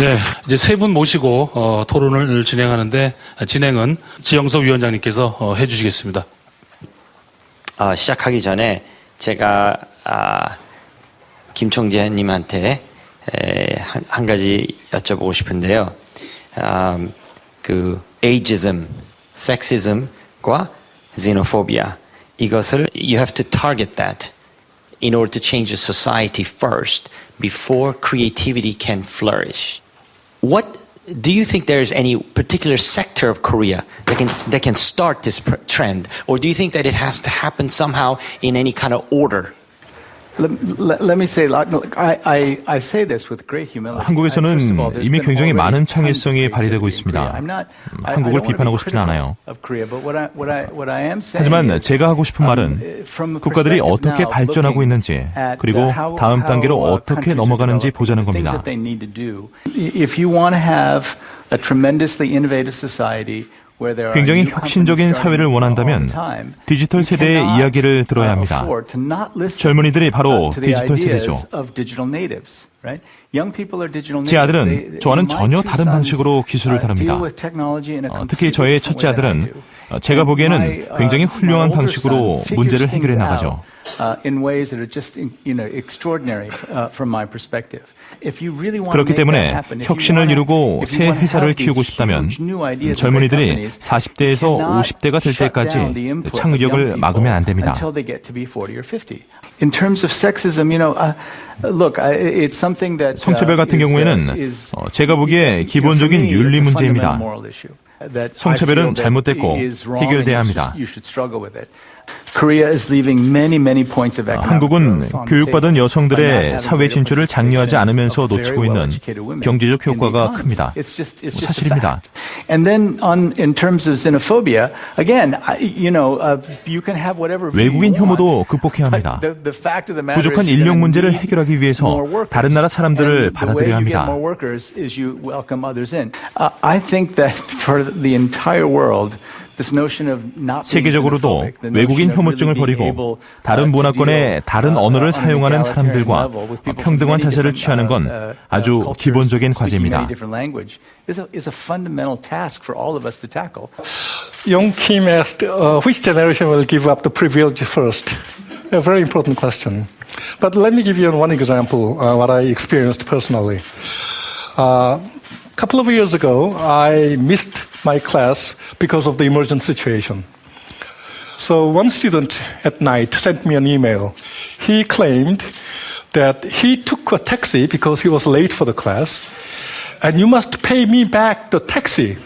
네, 이제 세 분 모시고 토론을 진행하는데 진행은 지영석 위원장님께서 해주시겠습니다. 시작하기 전에 제가 김총재님한테 한 가지 여쭤보고 싶은데요. 그 ageism, sexism과 xenophobia 이것을 you have to target that in order to change the society first before creativity can flourish. What do you think there is any particular sector of Korea that can start this trend, or do you think that it has to happen somehow in any kind of order? Let me say, I say this with great humility. 한국에서는 이미 굉장히 많은 창의성이 발휘되고 있습니다. 한국을 비판하고 싶진 않아요. 하지만 제가 하고 싶은 말은 국가들이 어떻게 발전하고 있는지 그리고 다음 단계로 어떻게 넘어가는지 보자는 겁니다. If you want to have a tremendously innovative society, 굉장히 혁신적인 사회를 원한다면 디지털 세대의 이야기를 들어야 합니다. 젊은이들이 바로 디지털 세대죠. 제 아들은 저와는 전혀 다른 방식으로 기술을 다룹니다. 특히 저의 첫째 아들은 제가 보기에는 굉장히 훌륭한 방식으로 문제를 해결해 나가죠. 그렇기 때문에 혁신을 이루고 새 회사를 키우고 싶다면 젊은이들이 40대에서 50대가 될 때까지 창의력을 막으면 안 됩니다. 성차별 같은 경우에는 제가 보기에 기본적인 윤리 문제입니다. 성차별은 잘못됐고 해결돼야 합니다. 한국은 교육받은 여성들의 사회 진출을 장려하지 않으면서 놓치고 있는 경제적 효과가 큽니다. 사실입니다. 외국인 혐오도 극복해야 합니다. 부족한 인력 문제를 해결하기 위해서 다른 나라 사람들을 받아들여야 합니다. 세계적으로도 외국인 혐오증을 버리고 다른 문화권의 다른 언어를 사용하는 사람들과 평등한 자세를 취하는 건 아주 기본적인 과제입니다. Young Kim asked, which generation will give up the privilege first? A very important question. But let me give you one example, what I experienced personally. A couple of years ago, I missed my class because of the emergent situation. So one student at night sent me an email. He claimed that he took a taxi because he was late for the class, and you must pay me back the taxi.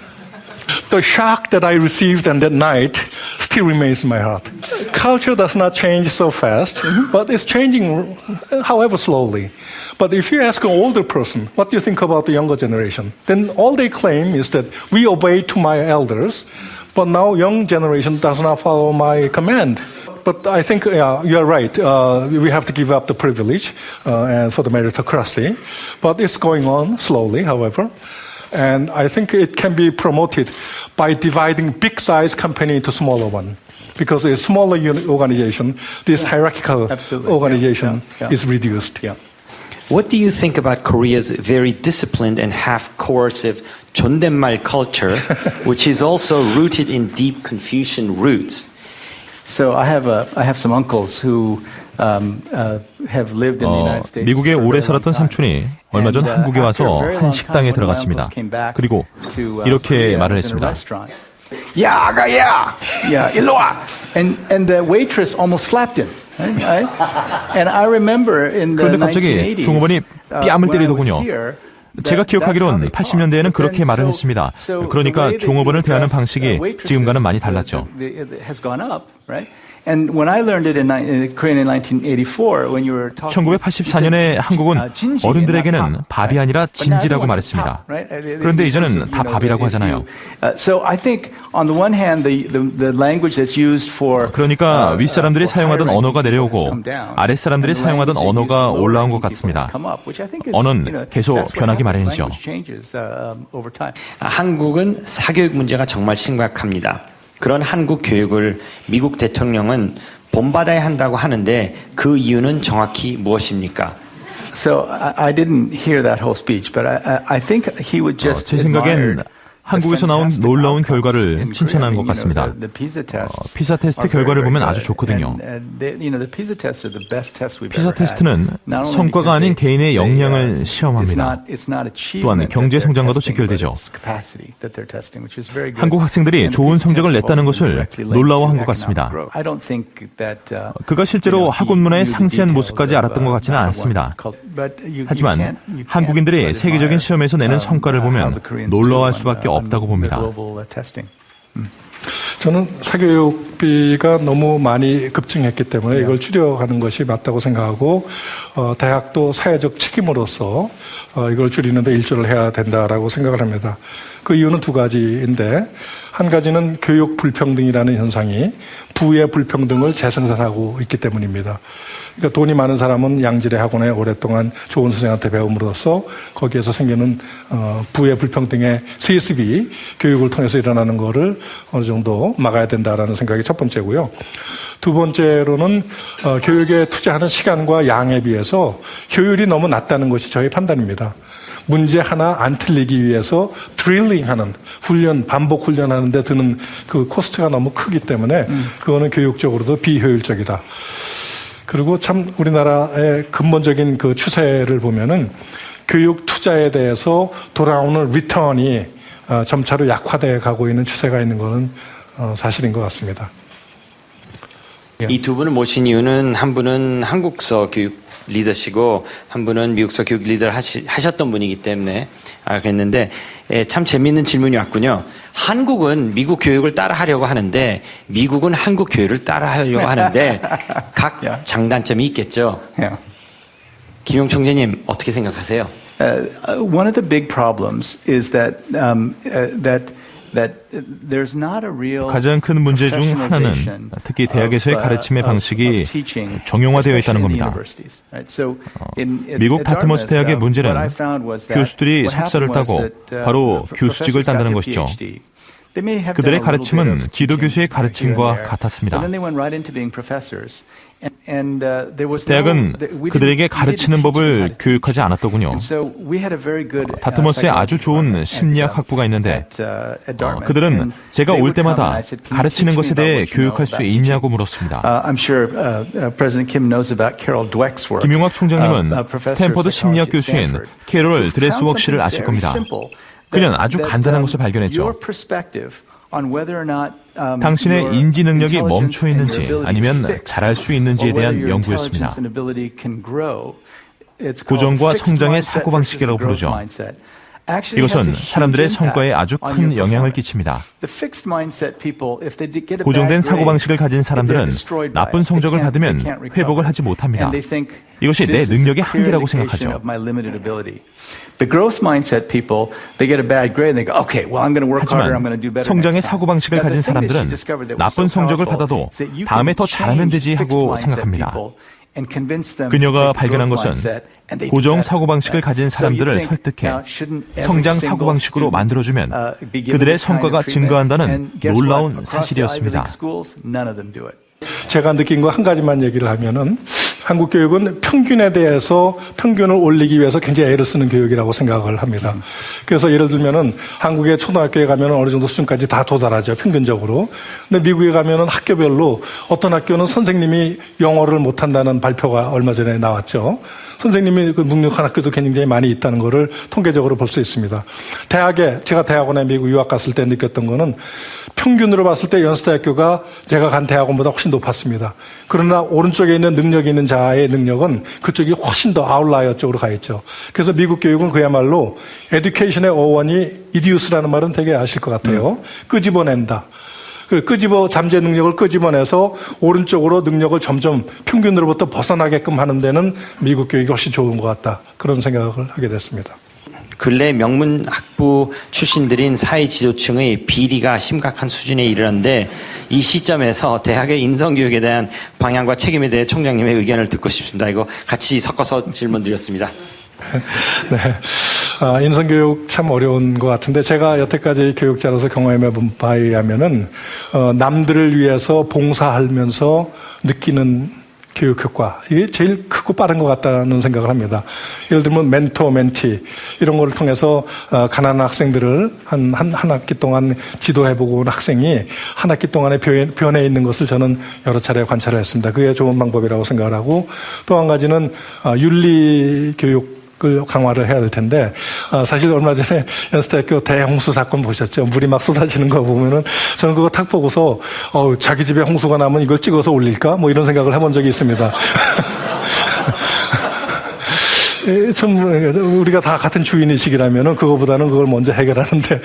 The shock that I received on that night still remains in my heart. Culture does not change so fast, but it's changing, however slowly. But if you ask an older person, what do you think about the younger generation? Then all they claim is that we obey to my elders, but now young generation does not follow my command. But I think you're right. We have to give up the privilege and for the meritocracy. But it's going on slowly, however. And I think it can be promoted by dividing big-size company into smaller one. Because a smaller organization, this hierarchical organization is reduced. Yeah. What do you think about Korea's very disciplined and half-coercive 존댓말 culture, which is also rooted in deep Confucian roots? So I have some uncles who have lived in the United States. 미국에 오래 살았던 삼촌이 얼마 전 한국에 와서 한 식당에 들어갔습니다. 그리고 이렇게 말을 했습니다. 야, 아가야! 야, 일로 와! And the waitress almost slapped him. Right? And I remember in the 그런데 갑자기 종업원이 뺨을 때리더군요. 제가 기억하기론 80년대에는 그렇게 말을 했습니다. 그러니까 종업원을 대하는 방식이 지금과는 많이 달랐죠. And when I learned it in Korean in 1984, when you were talking, 1984년에 한국은 어른들에게는 밥이 아니라 진지라고 말했습니다. 그런데 이제는 다 밥이라고 하잖아요. So I think on the one hand, the language that's used for 그러니까 윗사람들이 사용하던 언어가 내려오고 아랫사람들이 사용하던 언어가 올라온 것 같습니다. 언어는 계속 변하기 마련이죠. 한국은 사교육 문제가 정말 심각합니다. 그런 한국 교육을 미국 대통령은 본받아야 한다고 하는데 그 이유는 정확히 무엇입니까? So I didn't hear that whole speech, but I think he would just 제 생각엔 한국에서 나온 놀라운 결과를 칭찬한 것 같습니다. 피사 테스트 결과를 보면 아주 좋거든요. 피사 테스트는 성과가 아닌 개인의 역량을 시험합니다. 또한 경제 성장과도 직결되죠. 한국 학생들이 좋은 성적을 냈다는 것을 놀라워한 것 같습니다. 그가 실제로 학원 문화의 상세한 모습까지 알았던 것 같지는 않습니다. 하지만 한국인들이 세계적인 시험에서 내는 성과를 보면 놀라워할 수밖에 없다고 봅니다. 저는 사교육비가 너무 많이 급증했기 때문에 이걸 줄여가는 것이 맞다고 생각하고 대학도 사회적 책임으로서 이걸 줄이는 데 일조를 해야 된다라고 생각을 합니다. 그 이유는 두 가지인데 한 가지는 교육 불평등이라는 현상이 부의 불평등을 재생산하고 있기 때문입니다. 그러니까 돈이 많은 사람은 양질의 학원에 오랫동안 좋은 선생님한테 배움으로써 거기에서 생기는 부의 불평등의 세습이 교육을 통해서 일어나는 것을 어느 정도 막아야 된다라는 생각이 첫 번째고요. 두 번째로는 교육에 투자하는 시간과 양에 비해서 효율이 너무 낮다는 것이 저희 판단입니다. 문제 하나 안 틀리기 위해서 드릴링하는 훈련, 반복 훈련하는 데 드는 그 코스트가 너무 크기 때문에 그거는 교육적으로도 비효율적이다. 그리고 참 우리나라의 근본적인 그 추세를 보면은 교육 투자에 대해서 돌아오는 리턴이 점차로 약화되어 가고 있는 추세가 있는 것은 사실인 것 같습니다. 이 두 분을 모신 이유는 한 분은 한국서 교육 리더시고 한 분은 미국서 교육 리더를 하셨던 분이기 때문에 그랬는데 참 재미있는 질문이 왔군요. 한국은 미국 교육을 따라하려고 하는데 미국은 한국 교육을 따라하려고 하는데 각 장단점이 있겠죠. 김용 총재님 어떻게 생각하세요? One of the big problems is that there's not a real 가장 큰 문제 중 하나는 특히 대학에서의 가르침의 방식이 정형화되어 있다는 겁니다. 미국 다트머스 대학의 문제는 교수들이 석사를 따고 바로 교수직을 딴다는 것이죠. 그들의 가르침은 지도 교수의 가르침과 같았습니다. 대학은 그들에게 가르치는 법을 교육하지 않았더군요. 다트머스에 아주 좋은 심리학 학부가 있는데 그들은 제가 올 때마다 가르치는 것에 대해 교육할 수 있냐고 물었습니다. 김용학 총장님은 스탠퍼드 심리학 교수인 캐롤 드레스웍 씨를 아실 겁니다. 그는 아주 간단한 것을 발견했죠. 당신의 인지 능력이 멈춰 있는지 아니면 잘할 수 있는지에 대한 연구였습니다. 고정과 성장의 사고방식이라고 부르죠. 이것은 사람들의 성과에 아주 큰 영향을 끼칩니다. 고정된 사고방식을 가진 사람들은 나쁜 성적을 받으면 회복을 하지 못합니다. 이것이 내 능력의 한계라고 생각하죠. 하지만 성장의 사고방식을 가진 사람들은 나쁜 성적을 받아도 다음에 더 잘하면 되지 하고 생각합니다. 그녀가 발견한 것은 고정 사고방식을 가진 사람들을 설득해 성장 사고방식으로 만들어주면 그들의 성과가 증가한다는 놀라운 사실이었습니다. 제가 느낀 거 한 가지만 얘기를 하면은 한국 교육은 평균에 대해서 평균을 올리기 위해서 굉장히 애를 쓰는 교육이라고 생각을 합니다. 그래서 예를 들면은 한국의 초등학교에 가면은 어느 정도 수준까지 다 도달하죠, 평균적으로. 근데 미국에 가면은 학교별로 어떤 학교는 선생님이 영어를 못한다는 발표가 얼마 전에 나왔죠. 선생님이 그 묵묵한 학교도 굉장히 많이 있다는 것을 통계적으로 볼 수 있습니다. 제가 대학원에 미국 유학 갔을 때 느꼈던 거는 평균으로 봤을 때 연세대학교가 제가 간 대학원보다 훨씬 높았습니다. 그러나 오른쪽에 있는 능력이 있는 자의 능력은 그쪽이 훨씬 더 아웃라이어 쪽으로 가 있죠. 그래서 미국 교육은 그야말로 에듀케이션의 어원이 이디우스라는 말은 되게 아실 것 같아요. 끄집어낸다. 잠재 능력을 끄집어내서 오른쪽으로 능력을 점점 평균으로부터 벗어나게끔 하는 데는 미국 교육이 훨씬 좋은 것 같다. 그런 생각을 하게 됐습니다. 근래 명문 학부 출신들인 사회 지도층의 비리가 심각한 수준에 이르는데 이 시점에서 대학의 인성교육에 대한 방향과 책임에 대해 총장님의 의견을 듣고 싶습니다. 이거 같이 섞어서 질문 드렸습니다. 네. 인성교육 참 어려운 것 같은데 제가 여태까지 교육자로서 경험해 본 바에 의하면은 남들을 위해서 봉사하면서 느끼는 교육 효과 이게 제일 크고 빠른 것 같다는 생각을 합니다. 예를 들면 멘토, 멘티 이런 거를 통해서 가난한 학생들을 한 학기 동안 지도해보고 온 학생이 한 학기 동안에 변해 있는 것을 저는 여러 차례 관찰을 했습니다. 그게 좋은 방법이라고 생각을 하고 또 한 가지는 윤리 교육을 강화를 해야 될 텐데 사실 얼마 전에 연세대학교 대홍수 사건 보셨죠? 물이 막 쏟아지는 거 보면은 저는 그거 탁 보고서 자기 집에 홍수가 나면 이걸 찍어서 올릴까? 뭐 이런 생각을 해본 적이 있습니다. 좀 우리가 다 같은 주인의식이라면은 그거보다는 그걸 먼저 해결하는데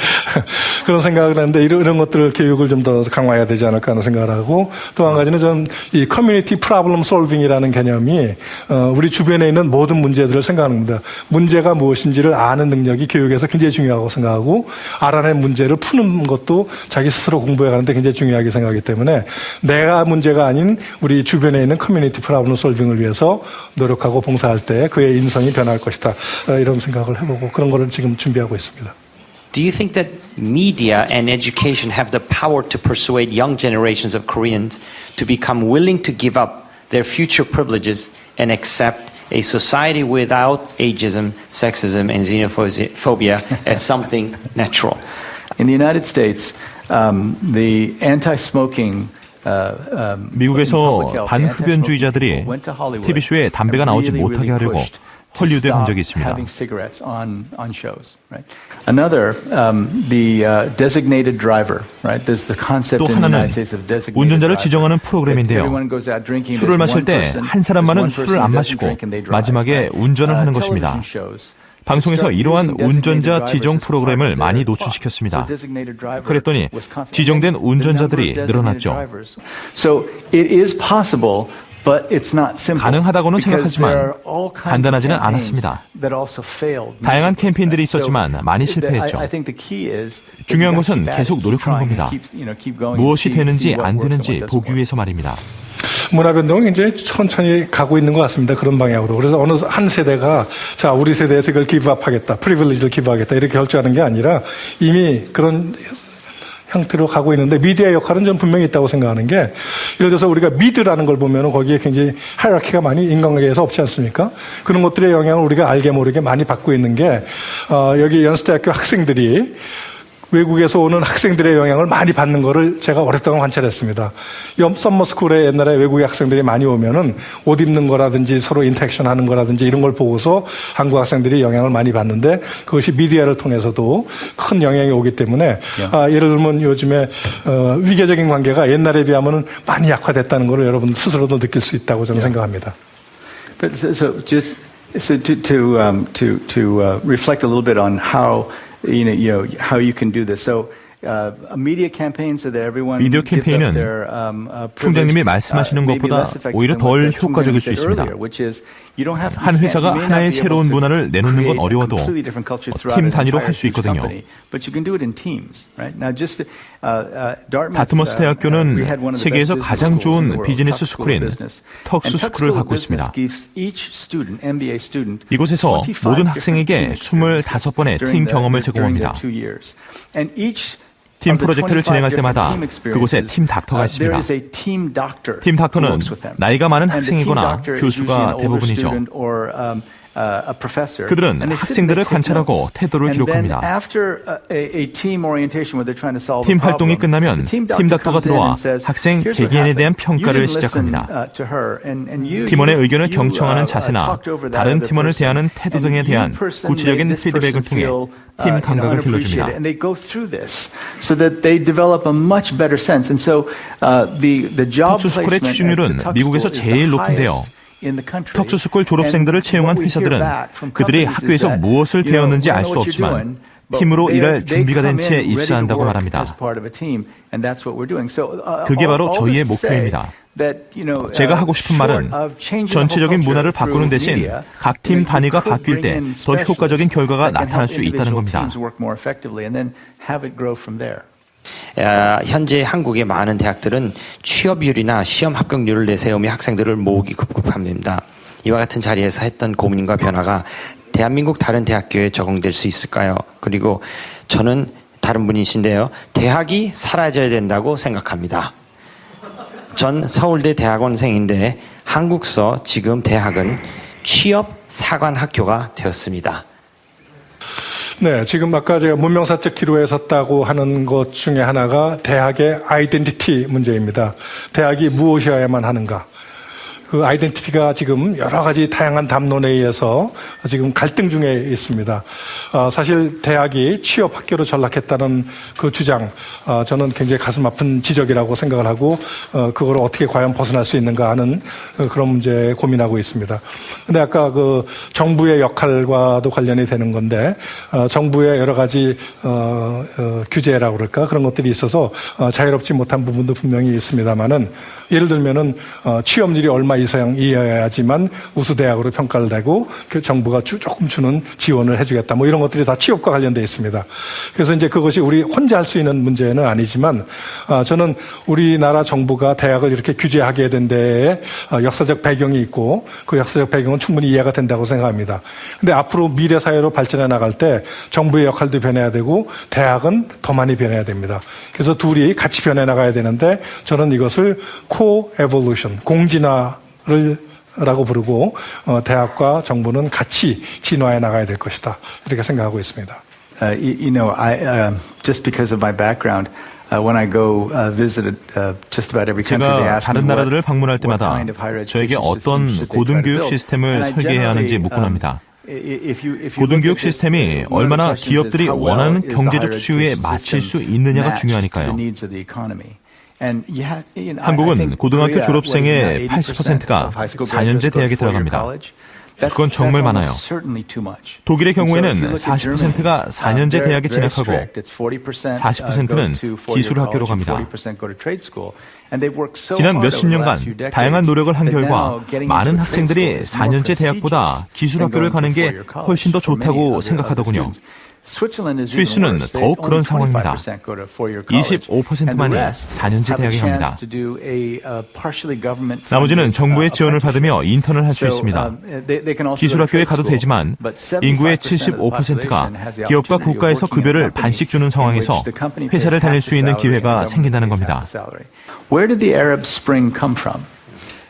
그런 생각을 하는데 이런 것들을 교육을 좀 더 강화해야 되지 않을까 하는 생각을 하고 또 한 가지는 좀 이 커뮤니티 프로블럼 솔빙이라는 개념이 우리 주변에 있는 모든 문제들을 생각합니다. 문제가 무엇인지를 아는 능력이 교육에서 굉장히 중요하고 생각하고 알아낸 문제를 푸는 것도 자기 스스로 공부해 가는데 굉장히 중요하게 생각하기 때문에 내가 문제가 아닌 우리 주변에 있는 커뮤니티 프로블럼 솔빙을 위해서 노력하고 봉사할 때 그의 인성이 변할 것이다. 이런 생각을 해보고 그런 거를 지금 준비하고 있습니다. Do you think that media and education have the power to persuade young generations of Koreans to become willing to give up their future privileges and accept a society without ageism, sexism, and xenophobia as something natural? In the United States, the anti-smoking 미국에서 반흡연주의자들이 TV쇼에 담배가 나오지 못하게 하려고 헐리우드에 간 적이 있습니다. Another, the designated driver, right? There's the concept 또 in the 하나는 United States of designated 운전자를 driver. 지정하는 프로그램인데요. Everyone goes out drinking, 술을 there's 마실 one 때 person, 한 사람만은 there's one 술을 안 person who doesn't 마시고 drink and they drive, 마지막에 right? 운전을 하는 것입니다. Television shows 방송에서 이러한 운전자 지정 프로그램을 많이 노출시켰습니다. 그랬더니 지정된 운전자들이 늘어났죠. So it is possible. But it's not simple. 가능하다고는 Because 생각하지만 there are all kinds of 간단하지는 campaigns 않았습니다. that also failed. 다양한 캠페인들이 있었지만 많이 실패했죠. I think the key is 중요한 that 것은 you 계속 keep 노력하는 trying 겁니다. and keep going and 무엇이 see 되는지 what 안 works and 되는지 what doesn't 보기 work. 위해서 말입니다. 문화변동은 이제 천천히 가고 있는 것 같습니다. 그런 방향으로. 그래서 어느 한 세대가 자 우리 세대에서 이걸 기브업하겠다, 프리빌리지를 기브하겠다 이렇게 결정하는 게 아니라 이미 그런 형태로 가고 있는데 미디어의 역할은 좀 분명히 있다고 생각하는 게 예를 들어서 우리가 미드라는 걸 보면 거기에 굉장히 하이라키가 많이 인간관계에서 없지 않습니까? 그런 것들의 영향을 우리가 알게 모르게 많이 받고 있는 게 여기 연세대학교 학생들이 외국에서 오는 학생들의 영향을 많이 받는 거를 제가 오랫동안 관찰했습니다. 썸머스쿨에 옛날에 외국의 학생들이 많이 오면은 옷 입는 거라든지 서로 인터랙션 하는 거라든지 이런 걸 보고서 한국 학생들이 영향을 많이 받는데 그것이 미디어를 통해서도 큰 영향이 오기 때문에 예를 들면 요즘에 위계적인 관계가 옛날에 비하면은 많이 약화됐다는 걸 여러분 스스로도 느낄 수 있다고 저는 생각합니다. But so to reflect a little bit on how how you can do this. So media campaigns so that everyone 미디어 gives up 캠페인은 their 총장님이 말씀하시는 것보다 오히려 덜 효과적일 수 있습니다. 한 회사가 하나의 새로운 문화를 내놓는 건 어려워도 팀 단위로 할 수 있거든요. 다트머스 대학교는 세계에서 가장 좋은 비즈니스 스쿨인 턱스 스쿨을 갖고 있습니다. 이곳에서 모든 학생에게 25번의 팀 경험을 제공합니다. 팀 프로젝트를 진행할 때마다 그곳에 팀 닥터가 있습니다. 팀 닥터는 나이가 많은 학생이거나 교수가 대부분이죠. 그들은 학생들을 관찰하고 태도를 기록합니다. 팀 활동이 끝나면 팀 닥터가 들어와 학생 개개인에 대한 평가를 시작합니다. 팀원의 의견을 경청하는 자세나 다른 팀원을 대하는 태도 등에 대한 구체적인 피드백을 통해 팀 감각을 길러줍니다. 턱수스쿨의 취직률은 미국에서 제일 높은데요. 턱수스쿨 졸업생들을 채용한 회사들은 그들이 학교에서 무엇을 배웠는지 알 수 없지만 팀으로 일할 준비가 된 채 입사한다고 말합니다. 그게 바로 저희의 목표입니다. 제가 하고 싶은 말은 전체적인 문화를 바꾸는 대신 각 팀 단위가 바뀔 때 더 효과적인 결과가 나타날 수 있다는 겁니다. 현재 한국의 많은 대학들은 취업률이나 시험 합격률을 내세우며 학생들을 모으기 급급합니다. 이와 같은 자리에서 했던 고민과 변화가 대한민국 다른 대학교에 적용될 수 있을까요? 그리고 저는 다른 분이신데요. 대학이 사라져야 된다고 생각합니다. 전 서울대 대학원생인데 한국서 지금 대학은 취업 사관학교가 되었습니다. 네, 지금 아까 제가 문명사적 기로에 섰다고 하는 것 중에 하나가 대학의 아이덴티티 문제입니다. 대학이 무엇이어야만 하는가. 그 아이덴티티가 지금 여러 가지 다양한 담론에 의해서 지금 갈등 중에 있습니다. 사실 대학이 취업 학교로 전락했다는 그 주장, 저는 굉장히 가슴 아픈 지적이라고 생각을 하고, 그걸 어떻게 과연 벗어날 수 있는가 하는 그런 문제에 고민하고 있습니다. 근데 아까 그 정부의 역할과도 관련이 되는 건데, 정부의 여러 가지, 규제라고 그럴까? 그런 것들이 있어서 자유롭지 못한 부분도 분명히 있습니다만은, 예를 들면은, 취업률이 얼마 이상이어야지만 우수대학으로 평가를 되고 그 정부가 조금 주는 지원을 해주겠다. 뭐 이런 것들이 다 취업과 관련되어 있습니다. 그래서 이제 그것이 우리 혼자 할 수 있는 문제는 아니지만 저는 우리나라 정부가 대학을 이렇게 규제하게 된 데에 역사적 배경이 있고 그 역사적 배경은 충분히 이해가 된다고 생각합니다. 근데 앞으로 미래 사회로 발전해 나갈 때 정부의 역할도 변해야 되고 대학은 더 많이 변해야 됩니다. 그래서 둘이 같이 변해 나가야 되는데 저는 이것을 co-evolution, 공진화라고 부르고 대학과 정부는 같이 진화해 나가야 될 것이다. 이렇게 생각하고 있습니다. Just because of my background, when I go visit just about every country, they 제가 ask me 다른 나라들을 what 방문할 kind 때마다 of higher 저에게 education 어떤 systems should they try to 고등교육 build. 시스템을 And I 설계해야 하는지 generally, 묻곤 합니다. if you 고등교육 look at this, 시스템이 one of the 얼마나 questions is 기업들이 how well 원하는 is the 경제적 higher 수요에 education 맞출 수 system 있느냐가 matched to 중요하니까요. the needs of the economy. And I 한국은 think 고등학교 Korea, 졸업생의 what is it now, 80% 80%가 of high school 4년제 graduates go 대학에 to four-year 들어갑니다. college? That's 그건 정말 많아요. almost certainly too much. 독일의 And so if 경우에는 you look at Germany, 40%가 4년제 they're 대학에 very 진학하고 strict. It's 40% 40%는 go to four-year 기술 학교로 college and 갑니다. 40% go to trade school. And they've worked so 지난 hard 몇십 over the last few 년간 decades 다양한 노력을 한 that 결과 now getting into 많은 a trade 학생들이 school is more 4년제 대학보다 prestigious 기술 than 학교를 going to 가는 게 four-year college 훨씬 더 for many 좋다고 other 생각하더군요. students. Switzerland is even 스위스는 worse. 더욱 Only 그런 상황입니다. 25% go to four-year college, 25%만이 and the rest 4년제 have a 대학에 chance 갑니다. to do a partially government 나머지는 정부의 지원을 받으며 apprenticeship. 인턴을 할 수 So, 있습니다. they can also 기술 go to 학교에 trade 가도 school, 되지만 but 인구의 75% of the 75%가 population has the 기업과 opportunity of 국가에서 working in a 급여를 company 반씩 주는 in 상황에서 which the company pays 회사를 다닐 half 수 the 있는 salary and the 기회가 government 생긴다는 pays 겁니다. half the salary. Where did the Arab Spring come from?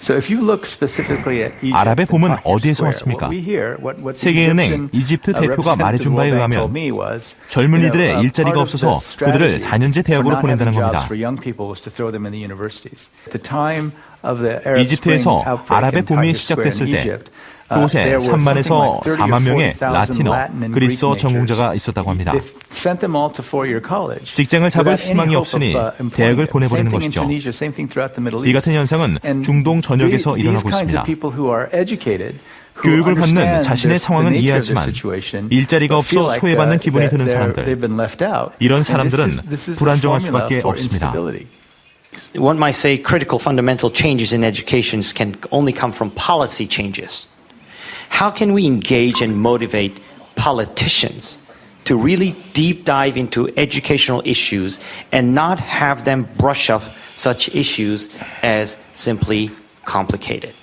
So if you look specifically at Egypt 아랍의 and 봄은 Tahrir 어디에서 Square, 왔습니까? what we hear, what the 세계은행 Egyptian, 이집트 대표가 representative 말해준 바에 World Bank 의하면 told me was, 젊은이들의 일자리가 part of 없어서 the 그들을 strategy 4년제 for 대학으로 not 보낸다는 having 겁니다. jobs for young people was to throw them in the universities. At the time of the Arab Spring 이집트에서 outbreak 아랍의 in 봄이 Tahrir Square 시작됐을 in 때 Egypt, 그곳에 there were 3만에서 something like 30 or 4만 명의 40,000 라틴어, Latin and 그리스어 Greek 전공자가 majors. 있었다고 합니다. They sent them all to four-year college. 직장을 잡을 without any 희망이 hope of, 없으니 employing 대학을 them. 보내버리는 Same thing in 것이죠. Tunisia, same thing throughout the Middle 이 East. 같은 현상은 And 중동 전역에서 these 일어나고 kinds 있습니다. of people who are educated, who 교육을 받는 understand 자신의 the 상황은 nature of their 이해하지만 situation, 일자리가 but feel 없어 like, 소외받는 기분이 드는 they've 사람들, been left out. 이런 And 사람들은 this is the 불안정할 formula 수밖에 for 없습니다. instability. One might say critical fundamental changes in education can only come from policy changes. How can we engage and motivate politicians to really deep dive into educational issues and not have them brush off such issues as simply complicated?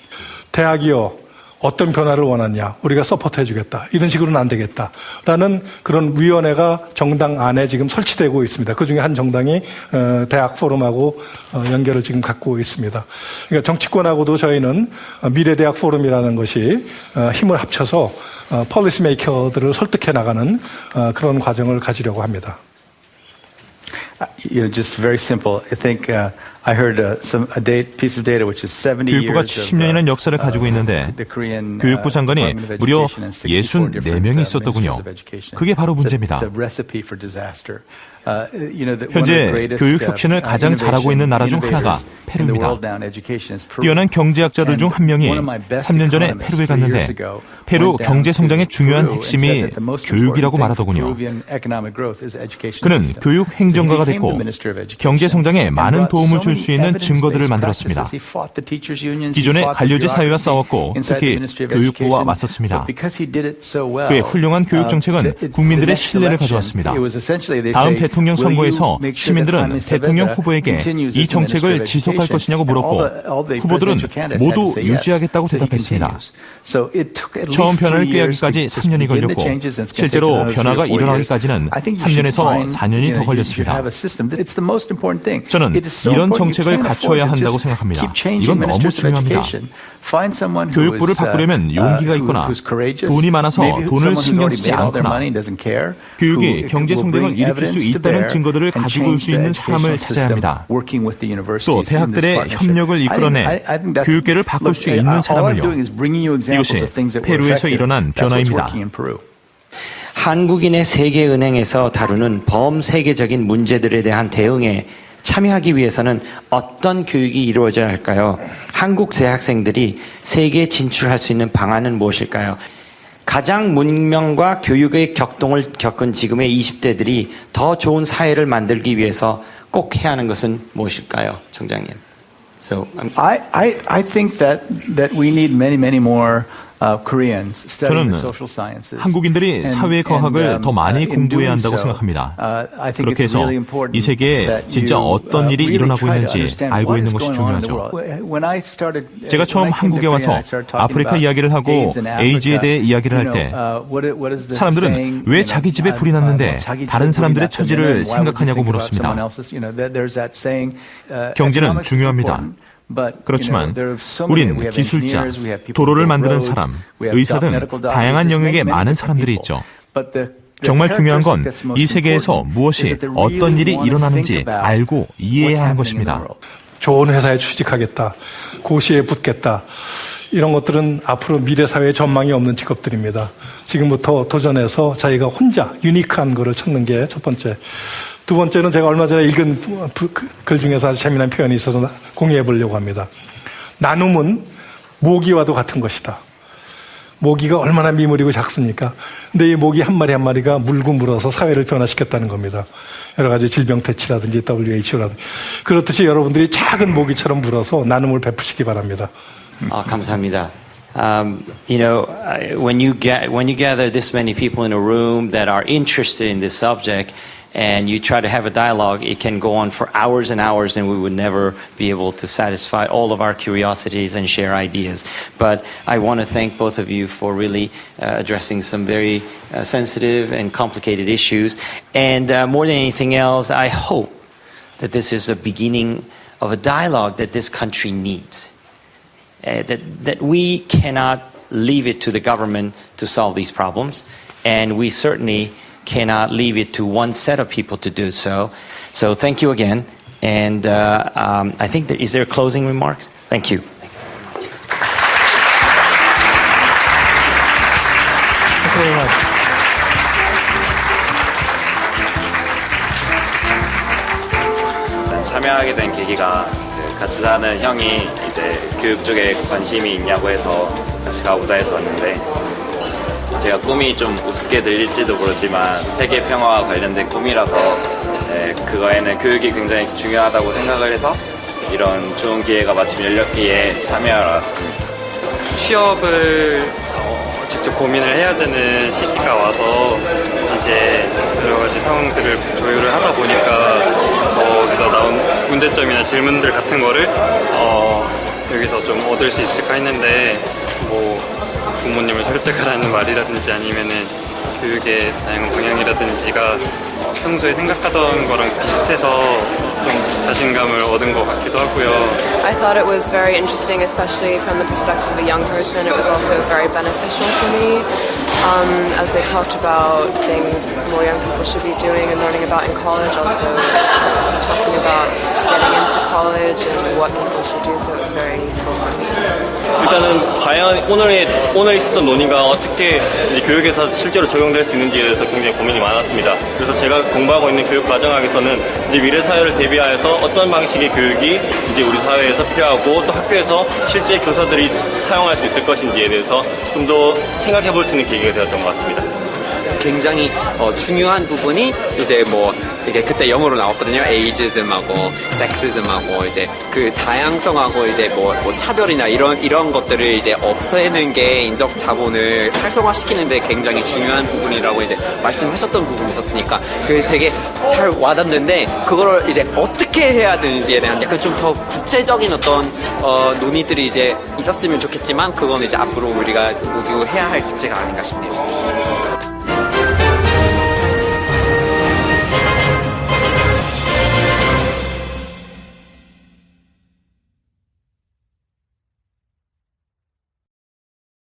대학이요. 어떤 변화를 원하냐? 우리가 서포트 해주겠다. 이런 식으로는 안 되겠다라는 그런 위원회가 정당 안에 지금 설치되고 있습니다. 그중에 한 정당이 대학 포럼하고 연결을 지금 갖고 있습니다. 그러니까 정치권하고도 저희는 미래대학 포럼이라는 것이 힘을 합쳐서 폴리시 메이커들을 설득해 나가는 그런 과정을 가지려고 합니다. Just very simple. I think I heard a piece of data which is 70 교육부가 years 70년이라는 역사를 가지고 있는데 the Korean 교육부 장관이 Department of 무려 Education and 64 different 64명이 ministers 있었더군요. of education. 그게 바로 문제입니다. It's a recipe for disaster. 현재 교육 혁신을 가장 잘하고 있는 나라 중 하나가 페루입니다. 뛰어난 경제학자들 중 한 명이 3년 전에 페루에 갔는데 페루 경제 성장의 중요한 핵심이 교육이라고 말하더군요. 그는 교육 행정가가 됐고 경제 성장에 많은 도움을 줄 수 있는 증거들을 만들었습니다. 기존의 관료제 사회와 싸웠고 특히 교육부와 맞섰습니다. 그의 훌륭한 교육 정책은 국민들의 신뢰를 가져왔습니다. 다음 대통령이 대통령 선거에서 시민들은 대통령 후보에게 이 정책을 지속할 것이냐고 물었고 후보들은 모두 유지하겠다고 대답했습니다. 처음 변화를 꾀하기까지 3년이 걸렸고 실제로 변화가 일어나기까지는 3년에서 4년이 더 걸렸습니다. 저는 이런 정책을 갖춰야 한다고 생각합니다. 이건 너무 중요합니다. 교육부를 바꾸려면 용기가 있거나 돈이 많아서 돈을 신경 쓰지 않거나 교육이 경제 성장을 일으킬 수 있다는 증거들을 가지고 올 수 있는 사람을 찾아야 합니다. 또 대학들의 협력을 이끌어내 교육계를 바꿀 수 있는 사람을요. 이것이 페루에서 일어난 변화입니다. 한국인의 세계은행에서 다루는 범세계적인 문제들에 대한 대응에 참여하기 위해서는 어떤 교육이 이루어져야 할까요? 한국 대학생들이 세계에 진출할 수 있는 방안은 무엇일까요? 가장 문명과 교육의 격동을 겪은 지금의 20대들이 더 좋은 사회를 만들기 위해서 꼭 해야 하는 것은 무엇일까요, 총장님? So, I think that we need many more Koreans studying 저는 the social sciences. 한국인들이 사회과학을 더 많이 공부해야 한다고 생각합니다. 그렇게 해서 이 세계에 진짜 어떤 일이 일어나고 있는지 알고 있는 것이 중요하죠. 제가 처음 한국에 와서 아프리카 이야기를 하고 에이즈에 대해 이야기를 할 때 사람들은 왜 자기 집에 불이 났는데 다른 사람들의 처지를 생각하냐고 물었습니다. 경제는 중요합니다. 그렇지만 우린 기술자, 도로를 만드는 사람, 의사 등 다양한 영역에 많은 사람들이 있죠. 정말 중요한 건 이 세계에서 무엇이 어떤 일이 일어나는지 알고 이해해야 하는 것입니다. 좋은 회사에 취직하겠다, 고시에 붙겠다, 이런 것들은 앞으로 미래 사회에 전망이 없는 직업들입니다. 지금부터 도전해서 자기가 혼자 유니크한 거를 찾는 게 첫 번째. 두 번째는 제가 얼마 전에 읽은 글 중에서 아주 재미난 표현이 있어서 공유해 보려고 합니다. 나눔은 모기와도 같은 것이다. 모기가 얼마나 미물이고 작습니까? 근데 이 모기 한 마리 한 마리가 물고 물어서 사회를 변화시켰다는 겁니다. 여러 가지 질병 퇴치라든지 WHO라든지. 그렇듯이 여러분들이 작은 모기처럼 물어서 나눔을 베푸시기 바랍니다. 감사합니다. When you gather this many people in a room that are interested in this subject, and you try to have a dialogue, it can go on for hours and hours, and we would never be able to satisfy all of our curiosities and share ideas. But I want to thank both of you for really addressing some very sensitive and complicated issues. And more than anything else, I hope that this is a beginning of a dialogue that this country needs. That we cannot leave it to the government to solve these problems, and we certainly cannot leave it to one set of people to do so. So thank you again. And I think is there closing remarks? Thank you. Thank you very much. 참여하게 된 계기가 같이 사는 형이 이제 교육 쪽에 관심이 있냐고 해서 같이 가보자 해서 왔는데 제가 꿈이 좀 우습게 들릴지도 모르지만 세계 평화와 관련된 꿈이라서 그거에는 교육이 굉장히 중요하다고 생각을 해서 이런 좋은 기회가 마침 열렸기에 참여하러 왔습니다. 취업을 직접 고민을 해야 되는 시기가 와서 이제 여러 가지 상황들을 조율을 하다 보니까 거기서 나온 문제점이나 질문들 같은 거를 여기서 좀 얻을 수 있을까 했는데 부모님을 설득하라는 말이라든지 아니면은 교육의 다양한 방향이라든지가 평소에 생각하던 거랑 비슷해서 좀 자신감을 얻은 것 같기도 하고요. I thought it was very interesting, especially from the perspective of a young person. It was also very beneficial for me as they talked about things more young people should be doing and learning about in college, also talking about getting into college and what people should do, so it was very useful for me. 일단은 과연 오늘 있었던 논의가 어떻게 이제 교육에서 실제로 적용될 수 있는지에 대해서 굉장히 고민이 많았습니다. 그래서 제가 공부하고 있는 교육 과정학에서는 이제 미래 사회를 대비하여서 어떤 방식의 교육이 이제 우리 사회에서 필요하고 또 학교에서 실제 교사들이 사용할 수 있을 것인지에 대해서 좀 더 생각해 볼 수 있는 계기가 되었던 것 같습니다. 굉장히 중요한 부분이 이제 이게 그때 영어로 나왔거든요. 에이지즘하고 섹시즘하고 이제 그 다양성하고 이제 뭐 차별이나 이런 것들을 이제 없애는 게 인적 자본을 활성화시키는데 굉장히 중요한 부분이라고 이제 말씀하셨던 부분이 있었으니까 그 되게 잘 와닿는데 그거를 이제 어떻게 해야 되는지에 대한 약간 좀 더 구체적인 어떤 논의들이 이제 있었으면 좋겠지만 그건 이제 앞으로 우리가 모두 해야 할 숙제가 아닌가 싶네요.